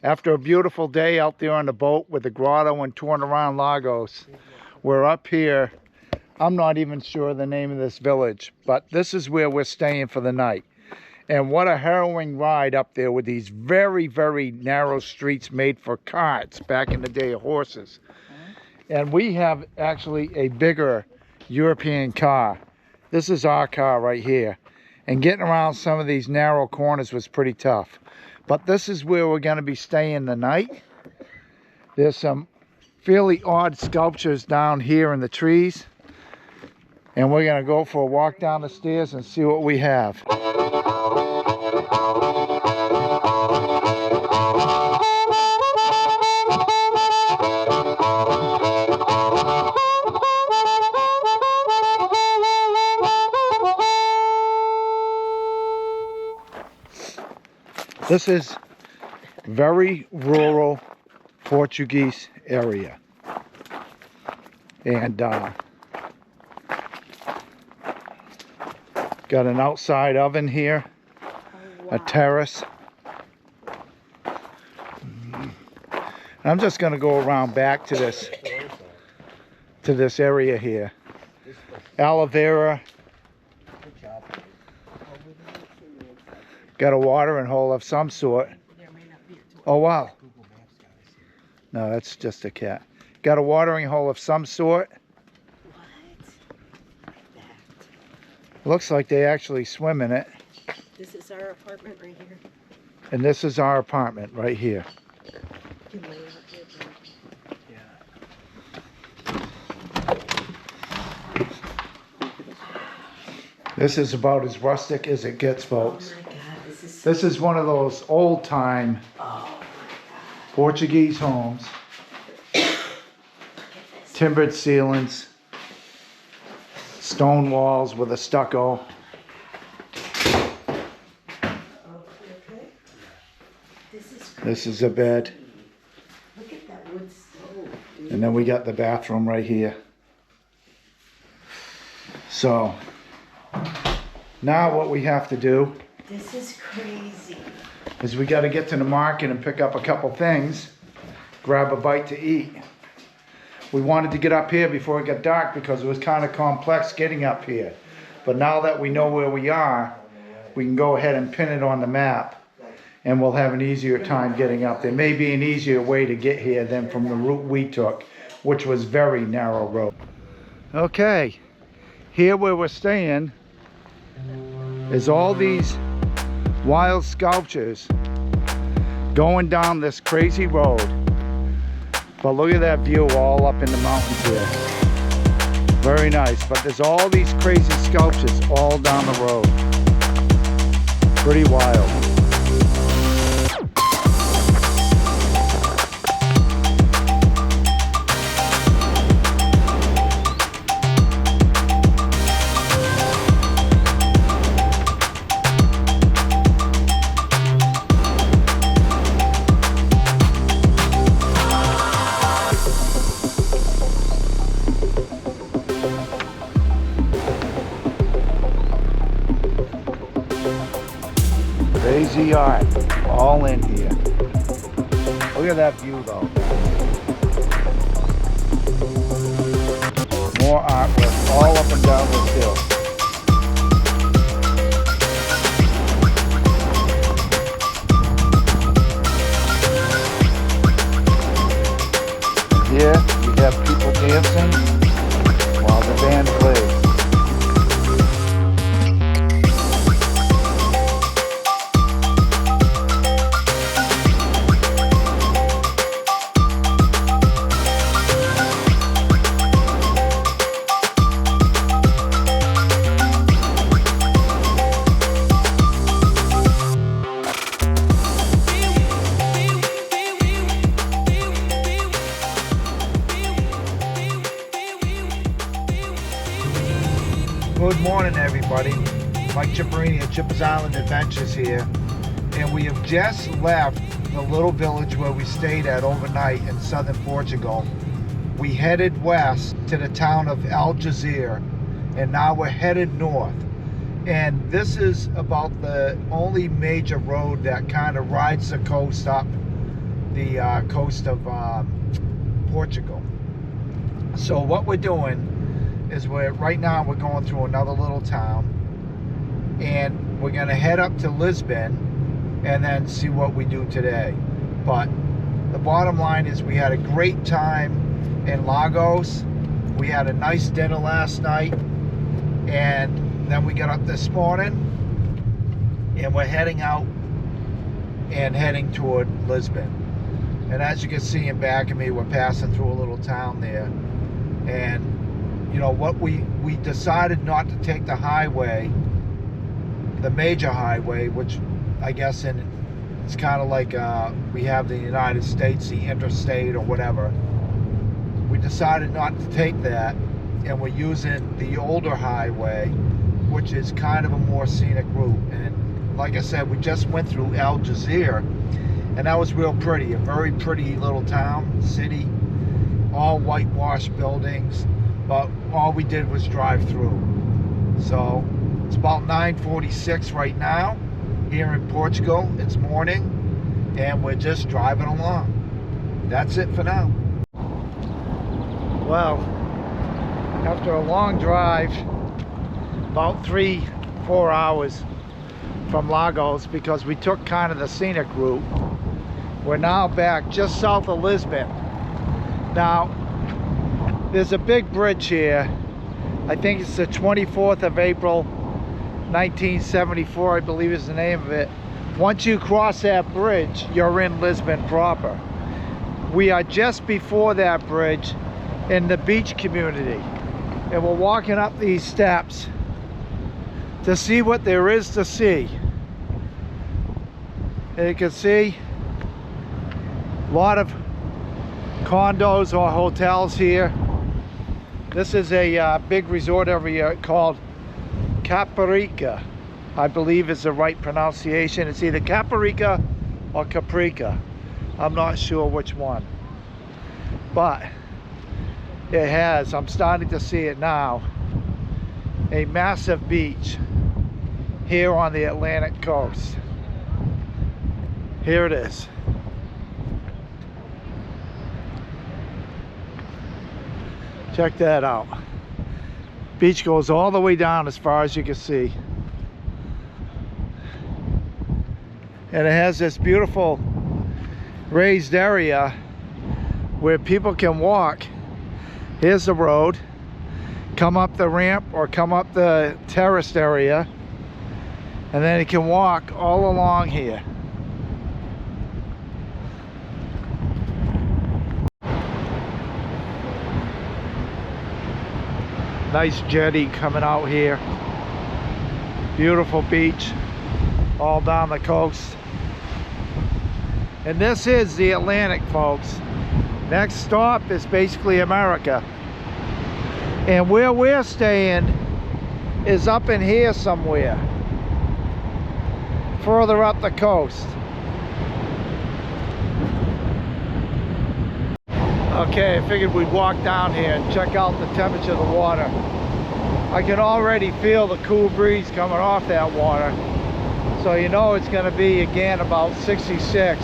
After a beautiful day out there on the boat with the grotto and touring around Lagos, we're up here. I'm not even sure the name of this village, but this is where we're staying for the night. And what a harrowing ride up there with these very, very narrow streets made for carts back in the day of horses. And we have actually a bigger European car. This is our car right here. And getting around some of these narrow corners was pretty tough. But this is where we're going to be staying the night. There's some fairly odd sculptures down here in the trees. And we're going to go for a walk down the stairs and see what we have. This is very rural Portuguese area. And got an outside oven here, a terrace. And I'm just going to go around back to this area here. Aloe vera. Got a watering hole of some sort. Oh wow. No, that's just a cat. Got a watering hole of some sort. Looks like they actually swim in it. This is our apartment right here. And this is our apartment right here. This is about as rustic as it gets, folks. Oh my God, this is one of those old time Portuguese homes. Timbered ceilings. Stone walls with a stucco. This is a bed. Look at that wood stove, dude. And then we got the bathroom right here. So now what we have to do, this is crazy, is we got to get to the market and pick up a couple things, grab a bite to eat. We wanted to get up here before it got dark because it was kind of complex getting up here. But now that we know where we are, we can go ahead and pin it on the map and we'll have an easier time getting up. There may be an easier way to get here than from the route we took, which was very narrow road. Okay, here where we're staying is all these wild sculptures going down this crazy road. But look at that view all up in the mountains here. Very nice. But there's all these crazy sculptures all down the road. Pretty wild. Crazy art all in here. Look at that view though. More artwork all up and down this hill. And here you have people dancing while the band plays. Good morning, everybody. Mike Chipperini at Chipper's Island Adventures here, and we have just left the little village where we stayed at overnight in southern Portugal. We headed west to the town of Algeciras, and now we're headed north. And this is about the only major road that kind of rides the coast up the coast of Portugal. So what we're doing is right now we're going through another little town, and we're gonna head up to Lisbon and then see what we do today. But the bottom line is we had a great time in Lagos. We had a nice dinner last night, and then we got up this morning and we're heading out and heading toward Lisbon. And as you can see in back of me, we're passing through a little town there. And you know what, we decided not to take the highway, the major highway, which I guess it's kind of like we have the United States, the interstate or whatever. We decided not to take that, and we're using the older highway, which is kind of a more scenic route. And like I said, we just went through Al Jazeera, and that was real pretty. A very pretty little town, city, all whitewashed buildings, but all we did was drive through. So it's about 9:46 right now here in Portugal. It's morning, and we're just driving along. That's it for now. Well, after a long drive, about 3-4 hours from Lagos, because we took kind of the scenic route, we're now back just south of Lisbon. Now, there's a big bridge here. I think it's the 24th of April, 1974, I believe is the name of it. Once you cross that bridge, you're in Lisbon proper. We are just before that bridge in the beach community, and we're walking up these steps to see what there is to see. And you can see a lot of condos or hotels here. This is a big resort area called Caparica, I believe is the right pronunciation. It's either Caparica or Caprica. I'm not sure which one, but it has, I'm starting to see it now, a massive beach here on the Atlantic coast. Here it is. Check that out. Beach goes all the way down as far as you can see. And it has this beautiful raised area where people can walk. Here's the road. Come up the ramp or come up the terraced area, and then you can walk all along here. Nice jetty coming out here. Beautiful beach all down the coast. And this is the Atlantic, folks. Next stop is basically America. And where we're staying is up in here somewhere, further up the coast. Okay, I figured we'd walk down here and check out the temperature of the water. I can already feel the cool breeze coming off that water. So you know it's going to be again about 66,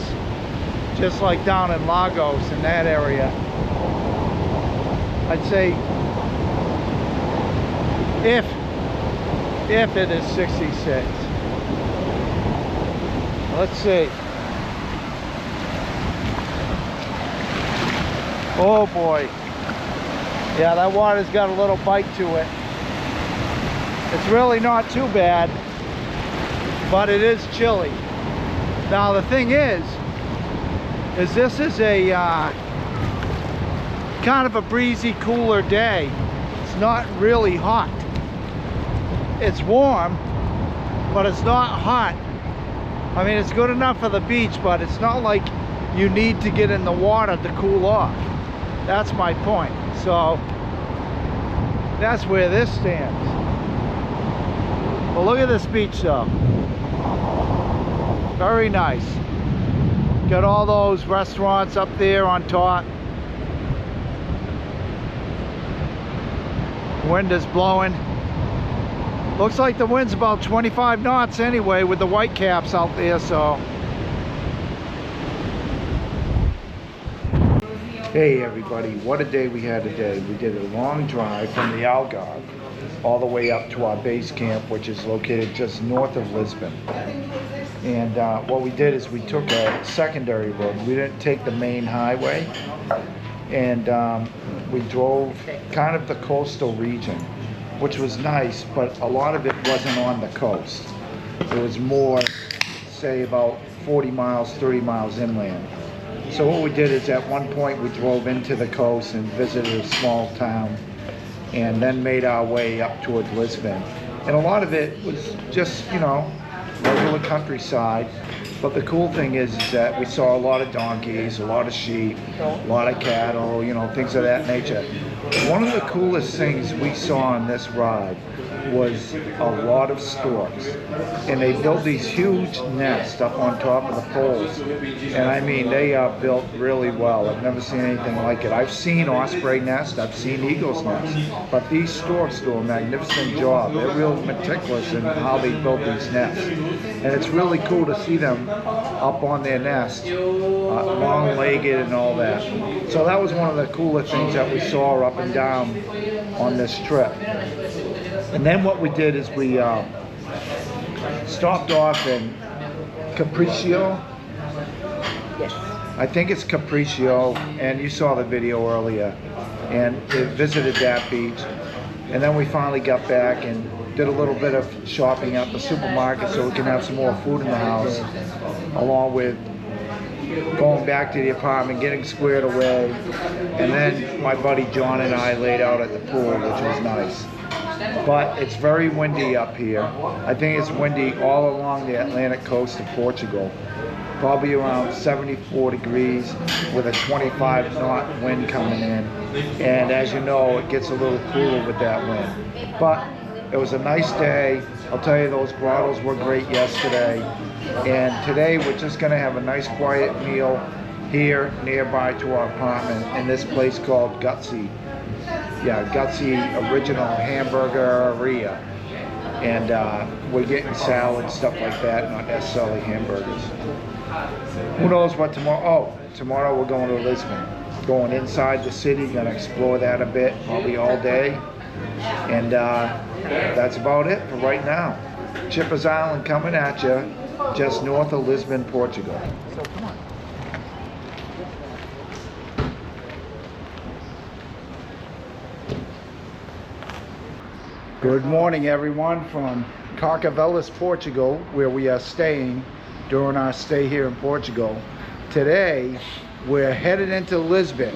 just like down in Lagos in that area. I'd say if it is 66. Let's see. Oh boy. Yeah, that water's got a little bite to it. It's really not too bad, but it is chilly. Now the thing is this is a kind of a breezy, cooler day. It's not really hot. It's warm, but it's not hot. I mean, it's good enough for the beach, but it's not like you need to get in the water to cool off. That's my point. So that's where this stands. Well, look at this beach though. Very nice. Got all those restaurants up there on top. Wind is blowing. Looks like the wind's about 25 knots anyway with the white caps out there, so Hey everybody, what a day we had today. We did a long drive from the Algarve all the way up to our base camp, which is located just north of Lisbon. And what we did is we took a secondary road. We didn't take the main highway. And we drove kind of the coastal region, which was nice, but a lot of it wasn't on the coast. It was more, say, about 40 miles, 30 miles inland. So what we did is at one point we drove into the coast and visited a small town and then made our way up toward Lisbon. And a lot of it was just, you know, regular countryside. But the cool thing is that we saw a lot of donkeys, a lot of sheep, a lot of cattle, you know, things of that nature. One of the coolest things we saw on this ride was a lot of storks. And they built these huge nests up on top of the poles. And I mean, they are built really well. I've never seen anything like it. I've seen osprey nests, I've seen eagle's nests, but these storks do a magnificent job. They're real meticulous in how they build these nests. And it's really cool to see them up on their nest, long-legged and all that. So that was one of the cooler things that we saw up and down on this trip. And then what we did is we stopped off in Capriccio. Yes. I think it's Capriccio, and you saw the video earlier, and visited that beach. And then we finally got back and did a little bit of shopping at the supermarket so we can have some more food in the house, along with going back to the apartment, getting squared away. And then my buddy John and I laid out at the pool, which was nice. But it's very windy up here. I think it's windy all along the Atlantic coast of Portugal. Probably around 74 degrees with a 25 knot wind coming in. And as you know, it gets a little cooler with that wind. But it was a nice day. I'll tell you, those grottos were great yesterday. And today we're just gonna have a nice quiet meal here nearby to our apartment in this place called Gutsy. Yeah, Gutsy Original Hamburgeria. And we're getting salad, stuff like that, not necessarily hamburgers. Who knows what tomorrow, tomorrow we're going to Lisbon. Going inside the city, gonna explore that a bit, probably all day. And that's about it for right now. Chippers Island coming at you, just north of Lisbon, Portugal. So come on. Good morning everyone from Carcavelos, Portugal, where we are staying during our stay here in Portugal. Today we're headed into Lisbon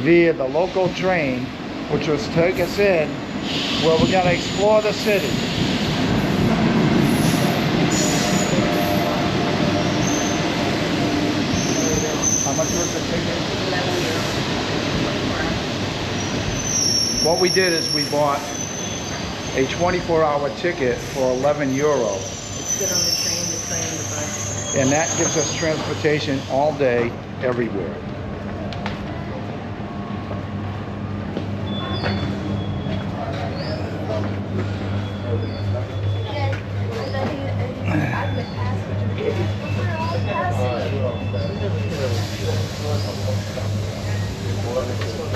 via the local train, which will take us in where we're going to explore the city. How much was the ticket? What we did is we bought a 24-hour ticket for €11. It's good on the train, the bus. And that gives us transportation all day, everywhere.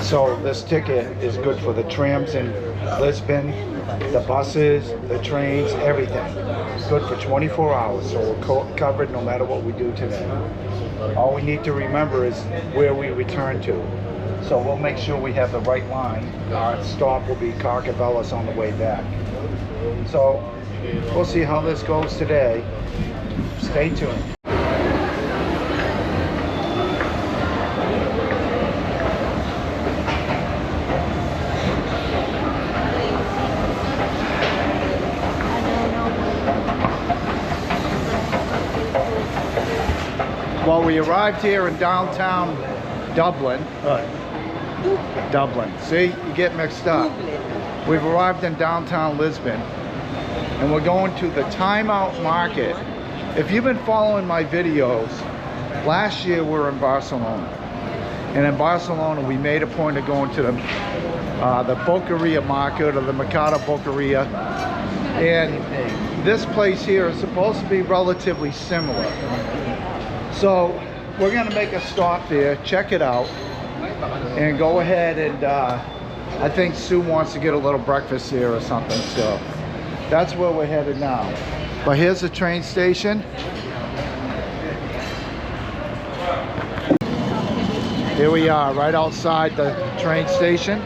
So this ticket is good for the trams in Lisbon, the buses, the trains, everything. Good for 24 hours, so we're covered no matter what we do today. All we need to remember is where we return to. So we'll make sure we have the right line. Our stop will be Carcavelos on the way back. So we'll see how this goes today. Stay tuned. Well, we arrived here in downtown Dublin. Dublin. See, you get mixed up. We've arrived in downtown Lisbon, and we're going to the Time Out Market. If you've been following my videos, last year we were in Barcelona. And in Barcelona, we made a point of going to the Boqueria market, or the Mercado Boqueria. And this place here is supposed to be relatively similar. So we're gonna make a stop there, check it out, and go ahead and I think Sue wants to get a little breakfast here or something, so that's where we're headed now. But here's the train station. Here we are, right outside the train station.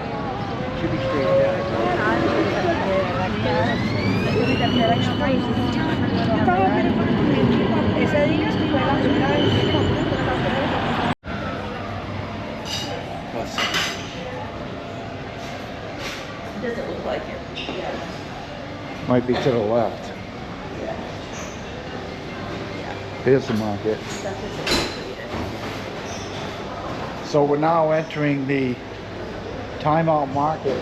Doesn't look like it. Might be to the left. Here's the market. So we're now entering the Time Out Market,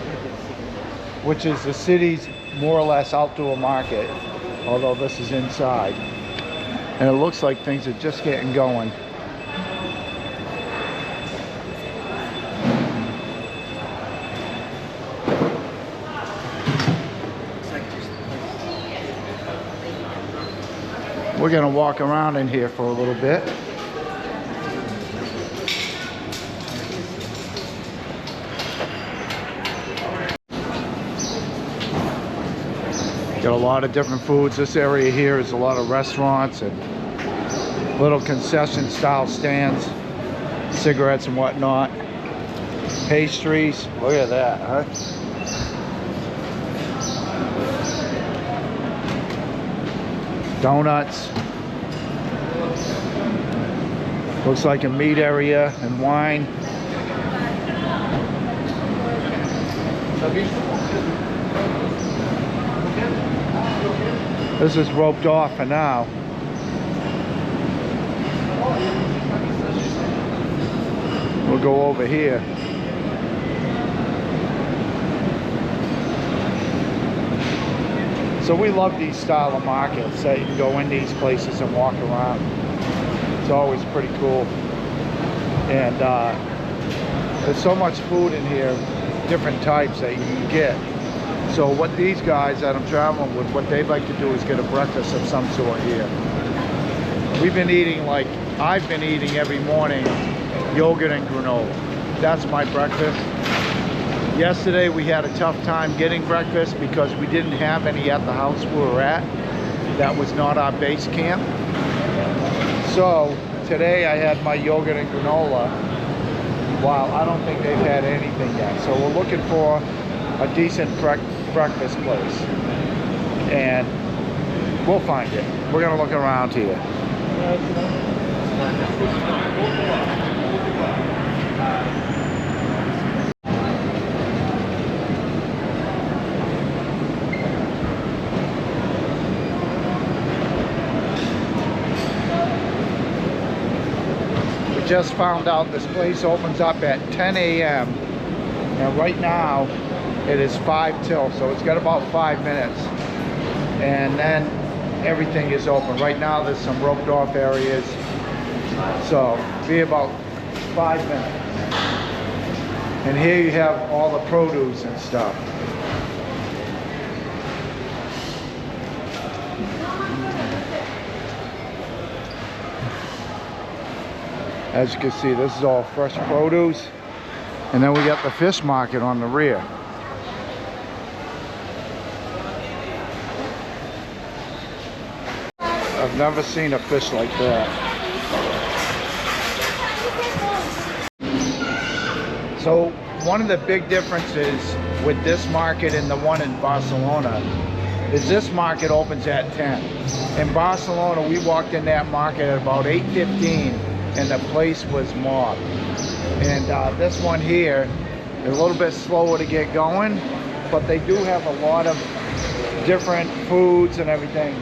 which is the city's more or less outdoor market, although this is inside. And it looks like things are just getting going. We're gonna walk around in here for a little bit. Got a lot of different foods. This area here is a lot of restaurants and little concession style stands, cigarettes and whatnot. Pastries, look at that, huh? Donuts. Looks like a meat area and wine. This is roped off for now. We'll go over here. So we love these style of markets that you can go in these places and walk around. It's always pretty cool. And there's so much food in here, different types that you can get. So what these guys that I'm traveling with, what they'd like to do is get a breakfast of some sort here. We've been eating, like I've been eating every morning, yogurt and granola. That's my breakfast. Yesterday we had a tough time getting breakfast because we didn't have any at the house we were at. That was not our base camp. So today I had my yogurt and granola, while I don't think they've had anything yet. So we're looking for a decent breakfast place, and we'll find it. We're gonna look around here. We just found out this place opens up at 10 a.m. and right now it is 5 till, so it's got about 5 minutes, and then everything is open. Right now there's some roped off areas, so be about 5 minutes. And here you have all the produce and stuff. As you can see, this is all fresh produce, and then we got the fish market on the rear. I've never seen a fish like that. So one of the big differences with this market and the one in Barcelona is this market opens at 10. In Barcelona, we walked in that market at about 8:15 and the place was mobbed. And this one here is a little bit slower to get going, but they do have a lot of different foods and everything.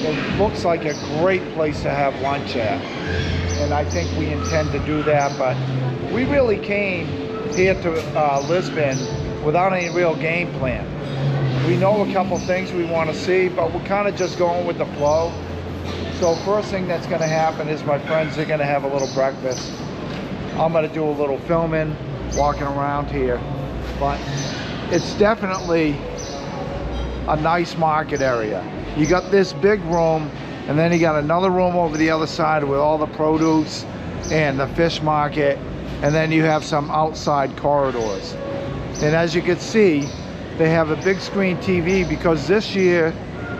It looks like a great place to have lunch at, and I think we intend to do that. But we really came here to Lisbon without any real game plan. We know a couple things we want to see, but we're kind of just going with the flow. So first thing that's going to happen is my friends are going to have a little breakfast. I'm going to do a little filming, walking around here, but it's definitely a nice market area. You got this big room, and then you got another room over the other side with all the produce and the fish market, and then you have some outside corridors. And as you can see, they have a big screen TV because this year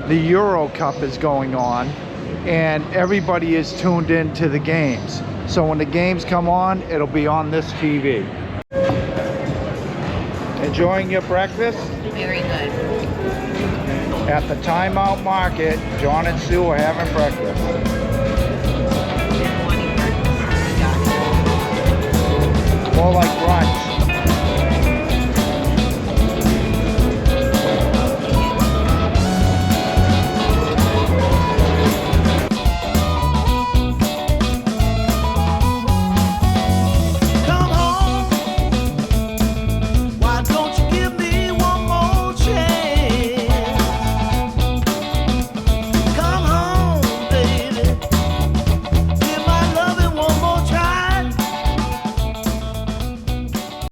the Euro Cup is going on and everybody is tuned in to the games. So when the games come on, it'll be on this TV. Enjoying your breakfast? Very good. At the Time Out Market, John and Sue are having breakfast.